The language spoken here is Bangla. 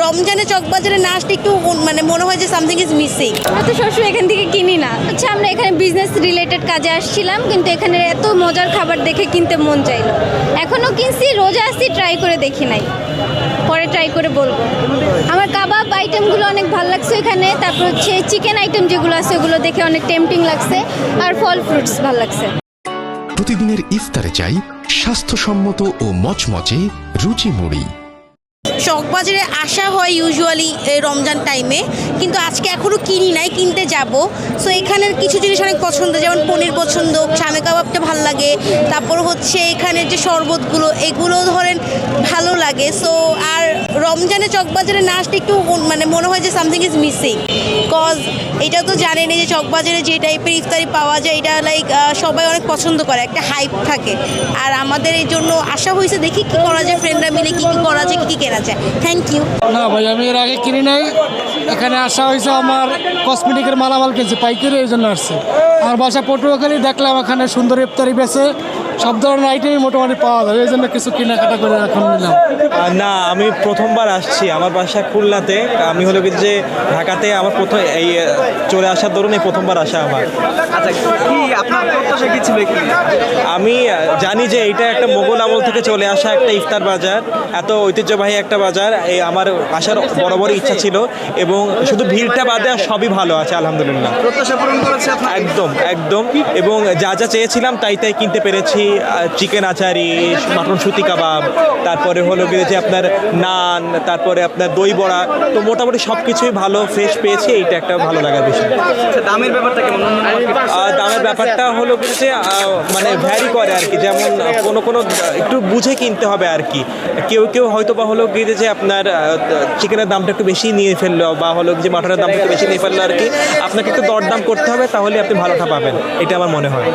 রমজানে চকবাজারে না আসলে একটু মানে মনে হয় যে সামথিং ইজ মিসিং। আমরা তো সবসময় এখান থেকে কিনি না, আচ্ছা আমরা এখানে বিজনেস রিলেটেড কাজে আসছিলাম, কিন্তু এখানে এত মজার খাবার দেখে কিনতে মন চাইলো। এখনও কিনছি, রোজা আসছি, ট্রাই করে দেখি নাই, পরে ট্রাই করে বলবো। আমার কাবাব আইটেমগুলো অনেক ভালো লাগছে এখানে, তারপর হচ্ছে চিকেন আইটেম যেগুলো আছে ওগুলো দেখে অনেক টেম্পটিং লাগছে, আর ফল ফ্রুটস ভালো লাগছে। প্রতিদিনের ইফতারে চাই স্বাস্থ্যসম্মত ও মচমচে রুচি মুড়ি। চকবাজারে আসা হয় ইউজুয়ালি রমজান টাইমে, কিন্তু আজকে এখনও কিনি নাই, কিনতে যাব। সো এখানের কিছু জিনিস অনেক পছন্দ, যেমন পনির পছন্দ, শামে কাবাবটা ভালো লাগে, তারপর হচ্ছে এখানের যে শরবতগুলো এগুলো ধরেন ভালো লাগে। সো আর রমজানে চকবাজারে না আসলে একটু মানে মনে হয় যে সামথিং ইজ মিসিং, কজ এটা তো জানেনই যে চকবাজারে যে টাইপের ইফতারি পাওয়া যায় এটা লাইক সবাই অনেক পছন্দ করে, একটা হাইপ থাকে। আর আমাদের এই জন্য আসা হয়েছে, দেখি কী করা যায়, ফ্রেন্ডরা মিলে কী কী করা যায়, কী কী কেনা যায়। Thank you. না ভাই, আমি এর আগে কিনি নাই, এখানে আসা হয়েছে আমার কসমেটিকের মালামাল কিনছে পাইকারি, এই জন্য আসছে। আমার বাসা পটুয়াখালী, দেখলাম এখানে সুন্দর ইফতারি বেছে, সব ধরনের আইটেমই মোটামুটি পাওয়া যায়, এই জন্য কিছু কেনাকাটা করে এখন নিলাম। না, আমি প্রথমবার আসছি, আমার বাসা খুলনাতে। আমি হলো কি যে ঢাকাতে আমার প্রথম এই চলে আসার দরুন এই প্রথমবার আসা আমার। আচ্ছা, কি আপনার প্রত্যাশা কি ছিল এখানে? আমি জানি যে এইটা একটা মোগল আমল থেকে চলে আসা একটা ইফতার বাজার, এত ঐতিহ্যবাহী একটা বাজার। এই আমার আসার বরাবরই ইচ্ছা ছিল, এবং শুধু ভিড়টা বাদে আর সবই ভালো আছে আলহামদুলিল্লাহ। প্রত্যাশা পূরণ করেছে আপনার? একদম একদম, এবং যা যা চেয়েছিলাম তাই তাই কিনতে পেরেছি। চিকেন আচারি, মাটন সুতি কাবাব, তারপরে হলো গিয়ে যে আপনার নান, তারপরে আপনার দই বড়া, তো মোটামুটি সব কিছুই ভালো ফ্রেশ পেয়েছি, এইটা একটা ভালো লাগার বিষয়। আচ্ছা, দামের ব্যাপারটা কেমন? দামের ব্যাপারটা হলো কি যে মানে ভ্যারি করে আর কি, যেমন কোনো কোনো একটু বুঝে কিনতে হবে আর কি। কেউ কেউ হয়তো বা হলো গিয়ে যে আপনার চিকেনের দামটা একটু বেশি নিয়ে ফেললো, বা হলো যে মাটনের দামটা একটু বেশি নিয়ে ফেললো আর কি। আপনাকে একটু দরদাম করতে হবে, তাহলে আপনি ভালোটা পাবেন, এটা আমার মনে হয়।